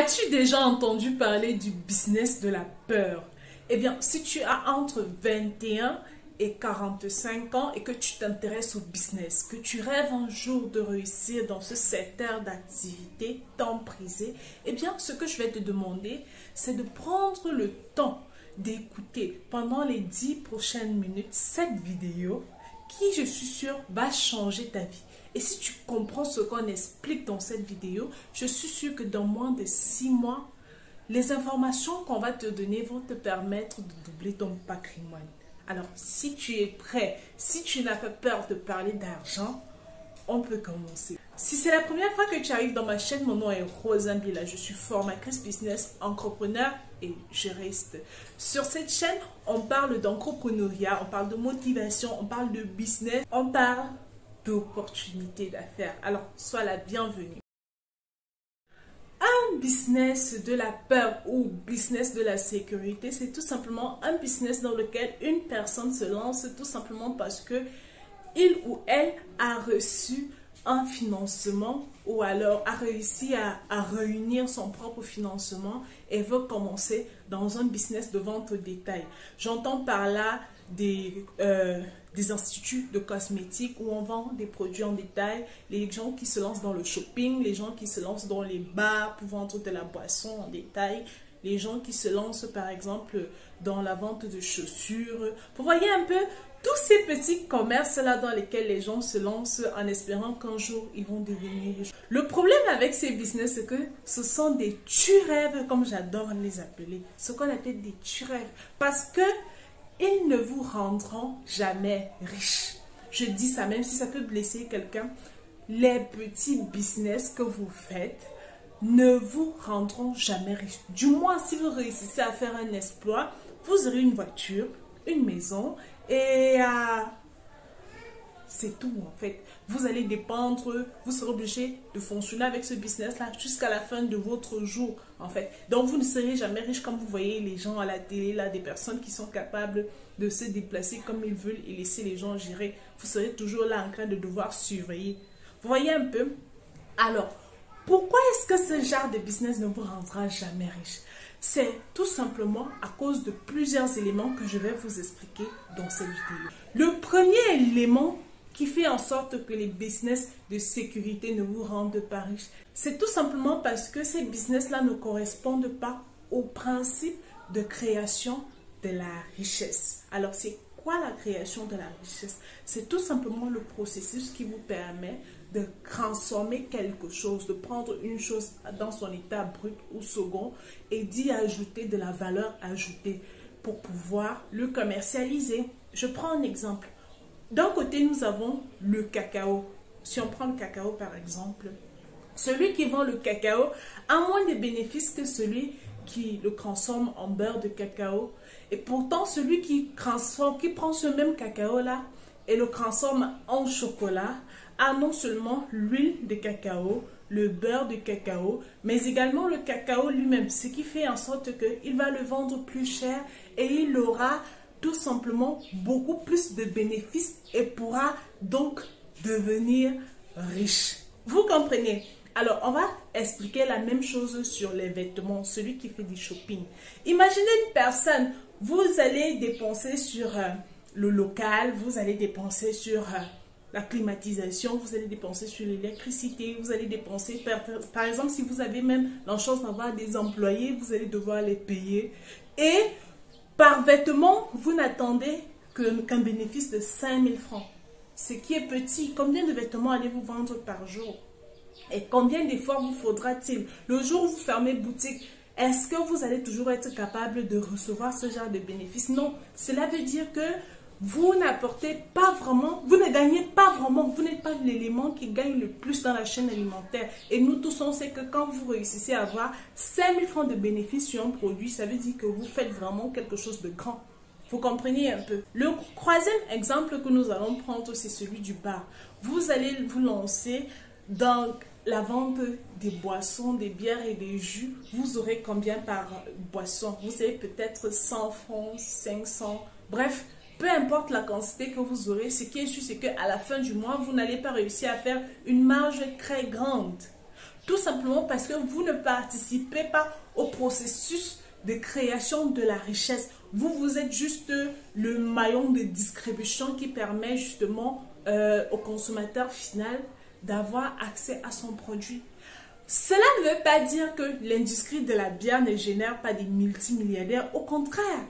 As-tu déjà entendu parler du business de la peur? Eh bien, si tu as entre 21 et 45 ans et que tu t'intéresses au business, que tu rêves un jour de réussir dans ce secteur d'activité tant prisé, eh bien, ce que je vais te demander, c'est de prendre le temps d'écouter pendant les 10 prochaines minutes cette vidéo qui, je suis sûre, va changer ta vie. Et si tu comprends ce qu'on explique dans cette vidéo, je suis sûre que dans moins de 6 mois, les informations qu'on va te donner vont te permettre de doubler ton patrimoine. Alors, si tu es prêt, si tu n'as pas peur de parler d'argent, on peut commencer. Si c'est la première fois que tu arrives dans ma chaîne, mon nom est Rosa Mbila. Je suis formatrice business, entrepreneur et juriste. Sur cette chaîne, on parle d'entrepreneuriat, on parle de motivation, on parle de business, on parle d'opportunités d'affaires. Alors, sois la bienvenue. Un business de la peur ou business de la sécurité, c'est tout simplement un business dans lequel une personne se lance tout simplement parce que il ou elle a reçu un financement ou alors a réussi à réunir son propre financement et veut commencer dans un business de vente au détail. J'entends par là des instituts de cosmétiques où on vend des produits en détail, les gens qui se lancent dans le shopping, les gens qui se lancent dans les bars pour vendre de la boisson en détail, les gens qui se lancent par exemple dans la vente de chaussures. Vous voyez un peu tous ces petits commerces-là dans lesquels les gens se lancent en espérant qu'un jour ils vont devenir riches. Le problème avec ces business, c'est que ce sont des tu-rêves, comme j'adore les appeler. Ce qu'on appelle des tu-rêves. Parce que ils ne vous rendront jamais riches. Je dis ça même si ça peut blesser quelqu'un. Les petits business que vous faites ne vous rendront jamais riches. Du moins, si vous réussissez à faire un exploit, vous aurez une voiture, une maison et c'est tout en fait. Vous allez dépendre, vous serez obligé de fonctionner avec ce business-là jusqu'à la fin de votre jour en fait. Donc vous ne serez jamais riche comme vous voyez les gens à la télé, là, des personnes qui sont capables de se déplacer comme ils veulent et laisser les gens gérer. Vous serez toujours là en train de devoir surveiller. Vous voyez un peu? Alors, pourquoi est-ce que ce genre de business ne vous rendra jamais riche? C'est tout simplement à cause de plusieurs éléments que je vais vous expliquer dans cette vidéo. Le premier élément qui fait en sorte que les business de sécurité ne vous rendent pas riches, c'est tout simplement parce que ces business-là ne correspondent pas au principe de création de la richesse. Alors, c'est quoi la création de la richesse? C'est tout simplement le processus qui vous permet de transformer quelque chose, de prendre une chose dans son état brut ou second et d'y ajouter de la valeur ajoutée pour pouvoir le commercialiser. Je prends un exemple. D'un côté, nous avons le cacao. Si on prend le cacao par exemple, celui qui vend le cacao a moins de bénéfices que celui qui le transforme en beurre de cacao. Et pourtant, celui qui prend ce même cacao-là et le transforme en chocolat, a non seulement l'huile de cacao, le beurre de cacao, mais également le cacao lui-même, ce qui fait en sorte qu'il va le vendre plus cher et il aura tout simplement beaucoup plus de bénéfices et pourra donc devenir riche. Vous comprenez? Alors, on va expliquer la même chose sur les vêtements, celui qui fait du shopping. Imaginez une personne, vous allez dépenser sur le local, vous allez dépenser sur la climatisation, vous allez dépenser sur l'électricité, vous allez dépenser, par exemple, si vous avez même la chance d'avoir des employés, vous allez devoir les payer. Et par vêtement, vous n'attendez qu'un bénéfice de 5 000 francs. Ce qui est petit. Combien de vêtements allez-vous vendre par jour? Et combien d'efforts vous faudra-t-il? Le jour où vous fermez boutique, est-ce que vous allez toujours être capable de recevoir ce genre de bénéfices? Non. Cela veut dire que vous n'apportez pas vraiment, vous ne gagnez pas vraiment, vous n'êtes pas l'élément qui gagne le plus dans la chaîne alimentaire. Et nous tous, on sait que quand vous réussissez à avoir 5 000 francs de bénéfices sur un produit, ça veut dire que vous faites vraiment quelque chose de grand. Vous comprenez un peu. Le troisième exemple que nous allons prendre, c'est celui du bar. Vous allez vous lancer dans la vente des boissons, des bières et des jus. Vous aurez combien par boisson? Vous avez peut-être 100 francs, 500, bref. Peu importe la quantité que vous aurez, ce qui est sûr, c'est qu'à la fin du mois, vous n'allez pas réussir à faire une marge très grande. Tout simplement parce que vous ne participez pas au processus de création de la richesse. Vous êtes juste le maillon de distribution qui permet justement au consommateur final d'avoir accès à son produit. Cela ne veut pas dire que l'industrie de la bière ne génère pas des multimilliardaires. Au contraire,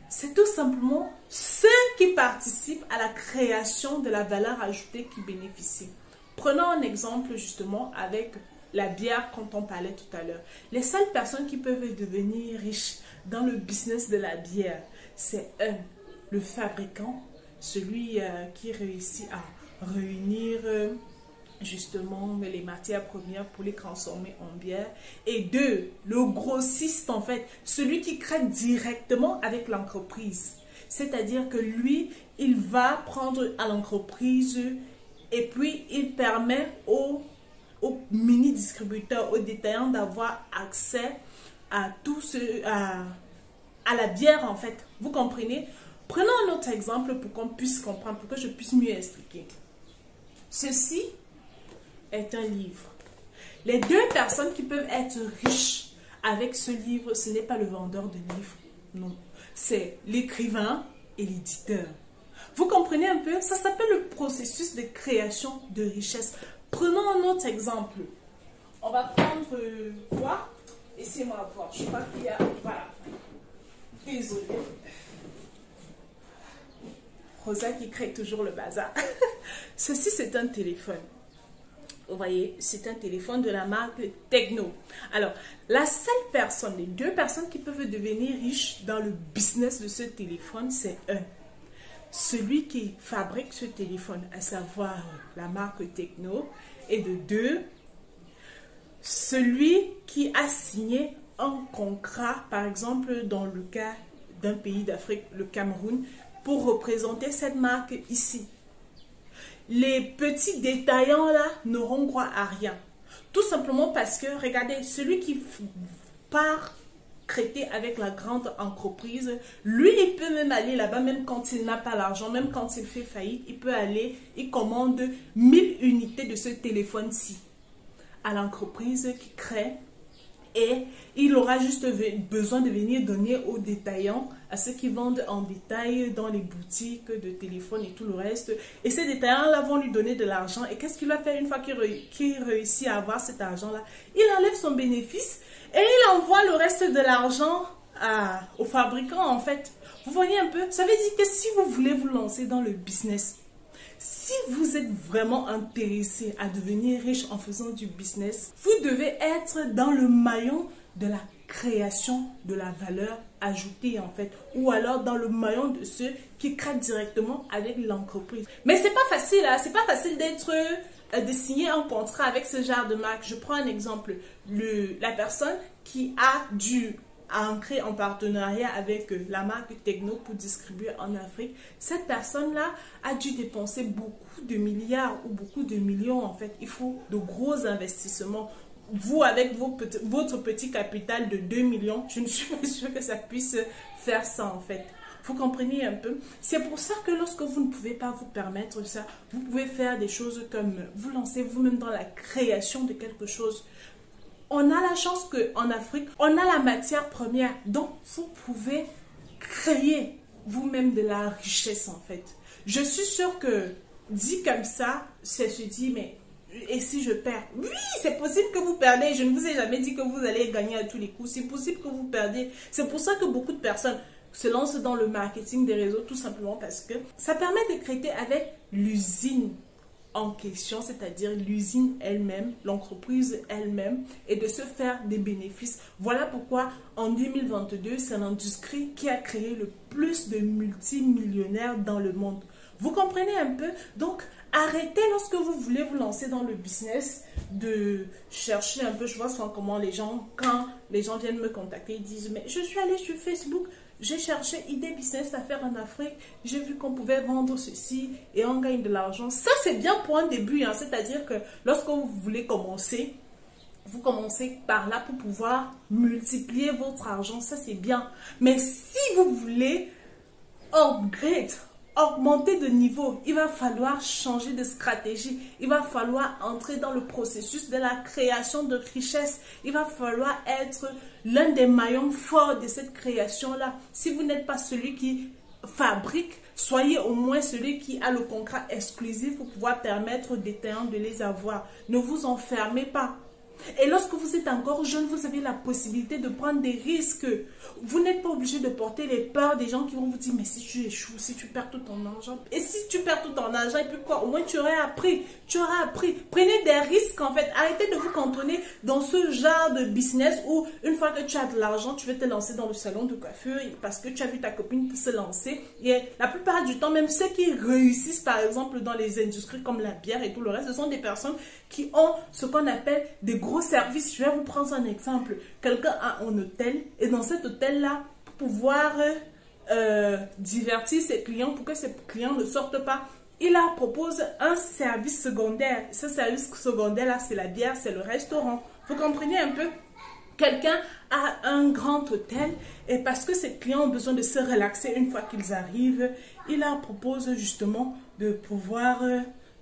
c'est tout simplement ceux qui participent à la création de la valeur ajoutée qui bénéficient. Prenons un exemple justement avec la bière quand on parlait tout à l'heure. Les seules personnes qui peuvent devenir riches dans le business de la bière, c'est le fabricant, celui qui réussit à réunir justement les matières premières pour les transformer en bière. Et 2, le grossiste en fait, celui qui crée directement avec l'entreprise. C'est-à-dire que lui, il va prendre à l'entreprise et puis il permet aux mini-distributeurs, aux détaillants d'avoir accès à tout à la bière en fait. Vous comprenez? Prenons un autre exemple pour qu'on puisse comprendre, pour que je puisse mieux expliquer. Ceci est un livre. Les deux personnes qui peuvent être riches avec ce livre, ce n'est pas le vendeur de livres, non. C'est l'écrivain et l'éditeur. Vous comprenez un peu? Ça s'appelle le processus de création de richesse. Prenons un autre exemple. On va prendre quoi? Laissez-moi voir. Je crois qu'il y a... Voilà. Désolée. Rosa qui crée toujours le bazar. Ceci, c'est un téléphone. Vous voyez, c'est un téléphone de la marque Tecno. Alors, la seule personne, les deux personnes qui peuvent devenir riches dans le business de ce téléphone, c'est celui qui fabrique ce téléphone, à savoir la marque Tecno, et de 2, celui qui a signé un contrat, par exemple dans le cas d'un pays d'Afrique, le Cameroun, pour représenter cette marque ici. Les petits détaillants là n'auront droit à rien. Tout simplement parce que, regardez, celui qui part traiter avec la grande entreprise, lui, il peut même aller là-bas, même quand il n'a pas l'argent, même quand il fait faillite, il peut aller, il commande 1000 unités de ce téléphone-ci à l'entreprise qui crée. Et il aura juste besoin de venir donner aux détaillants, à ceux qui vendent en détail dans les boutiques de téléphone et tout le reste. Et ces détaillants-là vont lui donner de l'argent. Et qu'est-ce qu'il va faire une fois qu'il réussit à avoir cet argent-là? Il enlève son bénéfice et il envoie le reste de l'argent au fabricant en fait. Vous voyez un peu? Ça veut dire que si vous voulez vous lancer dans le business, si vous êtes vraiment intéressé à devenir riche en faisant du business, vous devez être dans le maillon de la création de la valeur ajoutée en fait, ou alors dans le maillon de ceux qui créent directement avec l'entreprise. Mais c'est pas facile, hein? C'est pas facile de signer un contrat avec ce genre de marque. Je prends un exemple, la personne qui a dû entrer en partenariat avec la marque Tecno pour distribuer en Afrique, cette personne-là a dû dépenser beaucoup de milliards ou beaucoup de millions en fait. Il faut de gros investissements. Vous, avec votre petit capital de 2 millions, je ne suis pas sûre que ça puisse faire ça en fait. Vous comprenez un peu? C'est pour ça que lorsque vous ne pouvez pas vous permettre ça, vous pouvez faire des choses comme vous lancer vous-même dans la création de quelque chose. On a la chance qu'en Afrique, on a la matière première. Donc, vous pouvez créer vous-même de la richesse, en fait. Je suis sûre que, dit comme ça, ça se dit, mais et si je perds? Oui, c'est possible que vous perdez. Je ne vous ai jamais dit que vous allez gagner à tous les coups. C'est possible que vous perdez. C'est pour ça que beaucoup de personnes se lancent dans le marketing des réseaux, tout simplement parce que ça permet de créer avec l'usine en question, c'est-à-dire l'usine elle-même, l'entreprise elle-même, et de se faire des bénéfices. Voilà pourquoi en 2022, c'est l'industrie qui a créé le plus de multimillionnaires dans le monde. Vous comprenez un peu? Donc, arrêtez lorsque vous voulez vous lancer dans le business de chercher un peu. Je vois souvent comment quand les gens viennent me contacter, ils disent, mais je suis allé sur Facebook, j'ai cherché idée business à faire en Afrique, j'ai vu qu'on pouvait vendre ceci et on gagne de l'argent. Ça, c'est bien pour un début, hein. C'est-à-dire que lorsque vous voulez commencer, vous commencez par là pour pouvoir multiplier votre argent. Ça, c'est bien. Mais si vous voulez upgrade, augmenter de niveau, il va falloir changer de stratégie, il va falloir entrer dans le processus de la création de richesse, il va falloir être l'un des maillons forts de cette création-là. Si vous n'êtes pas celui qui fabrique, soyez au moins celui qui a le contrat exclusif pour pouvoir permettre aux détaillants de les avoir. Ne vous enfermez pas. Et lorsque vous êtes encore jeune, vous avez la possibilité de prendre des risques. Vous n'êtes pas obligé de porter les peurs des gens qui vont vous dire, mais si tu échoues, si tu perds tout ton argent, et si tu perds tout ton argent, et puis quoi, au moins tu aurais appris, tu auras appris. Prenez des risques en fait, arrêtez de vous cantonner dans ce genre de business où une fois que tu as de l'argent, tu veux te lancer dans le salon de coiffure parce que tu as vu ta copine se lancer. Et la plupart du temps, même ceux qui réussissent par exemple dans les industries comme la bière et tout le reste, ce sont des personnes qui ont ce qu'on appelle des gros services. Je vais vous prendre un exemple. Quelqu'un a un hôtel et dans cet hôtel-là, pour pouvoir divertir ses clients, pour que ses clients ne sortent pas, il leur propose un service secondaire. Ce service secondaire-là, c'est la bière, c'est le restaurant. Vous comprenez un peu? Quelqu'un a un grand hôtel et parce que ses clients ont besoin de se relaxer une fois qu'ils arrivent, il leur propose justement de pouvoir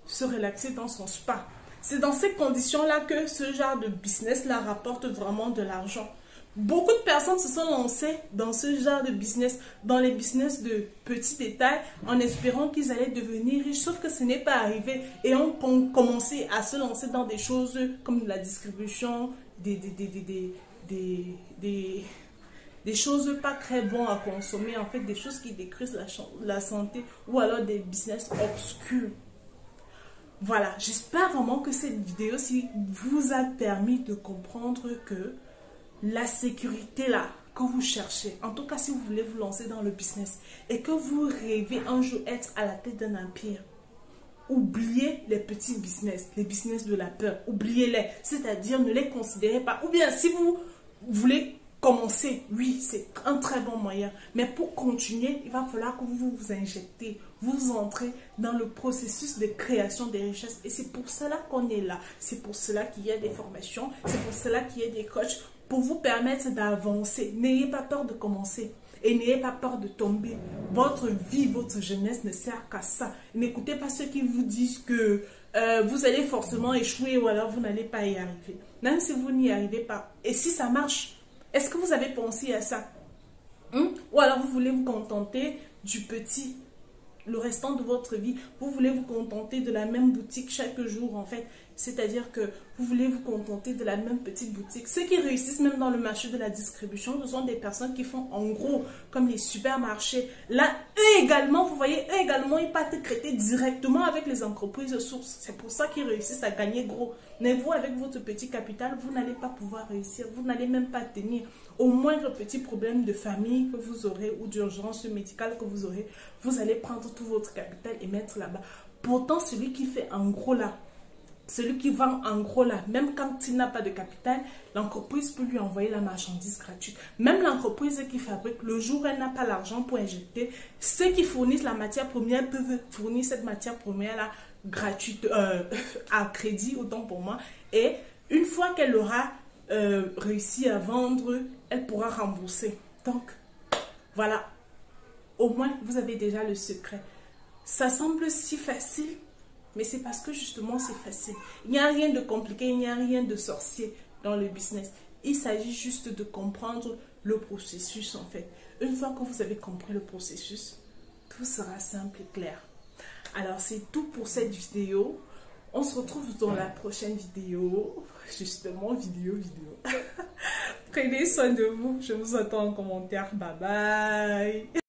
se relaxer dans son spa. C'est dans ces conditions-là que ce genre de business-là rapporte vraiment de l'argent. Beaucoup de personnes se sont lancées dans ce genre de business, dans les business de petits détails, en espérant qu'ils allaient devenir riches, sauf que ce n'est pas arrivé. Et ont commencé à se lancer dans des choses comme la distribution, des choses pas très bonnes à consommer, en fait, des choses qui détruisent la santé, ou alors des business obscurs. Voilà, j'espère vraiment que cette vidéo-ci vous a permis de comprendre que la sécurité là que vous cherchez, en tout cas si vous voulez vous lancer dans le business et que vous rêvez un jour être à la tête d'un empire, oubliez les petits business, les business de la peur, oubliez-les, c'est-à-dire ne les considérez pas. Ou bien si vous voulez commencer, oui, c'est un très bon moyen. Mais pour continuer, il va falloir que vous vous injectez, vous entrez dans le processus de création des richesses. Et c'est pour cela qu'on est là. C'est pour cela qu'il y a des formations, c'est pour cela qu'il y a des coachs pour vous permettre d'avancer. N'ayez pas peur de commencer. Et n'ayez pas peur de tomber. Votre vie, votre jeunesse ne sert qu'à ça. N'écoutez pas ceux qui vous disent que vous allez forcément échouer ou alors vous n'allez pas y arriver. Même si vous n'y arrivez pas. Et si ça marche, est-ce que vous avez pensé à ça? Ou alors vous voulez vous contenter du petit, le restant de votre vie, vous voulez vous contenter de la même boutique chaque jour en fait. C'est-à-dire que vous voulez vous contenter de la même petite boutique. Ceux qui réussissent même dans le marché de la distribution, ce sont des personnes qui font en gros comme les supermarchés. Là, eux également, vous voyez, eux également, ils partent traiter directement avec les entreprises sources. C'est pour ça qu'ils réussissent à gagner gros. Mais vous, avec votre petit capital, vous n'allez pas pouvoir réussir. Vous n'allez même pas tenir. Au moindre petit problème de famille que vous aurez ou d'urgence médicale que vous aurez, vous allez prendre tout votre capital et mettre là-bas. Pourtant, celui qui fait en gros là, celui qui vend en gros là, même quand il n'a pas de capital, l'entreprise peut lui envoyer la marchandise gratuite. Même l'entreprise qui fabrique, le jour où elle n'a pas l'argent pour injecter, ceux qui fournissent la matière première peuvent fournir cette matière première là gratuite, à crédit, autant pour moi. Et une fois qu'elle aura réussi à vendre, elle pourra rembourser. Donc, voilà. Au moins, vous avez déjà le secret. Ça semble si facile. Mais c'est parce que justement c'est facile. Il n'y a rien de compliqué, il n'y a rien de sorcier dans le business. Il s'agit juste de comprendre le processus en fait. Une fois que vous avez compris le processus, tout sera simple et clair. Alors c'est tout pour cette vidéo. On se retrouve dans la prochaine vidéo. Justement, vidéo. Prenez soin de vous. Je vous attends en commentaire. Bye bye.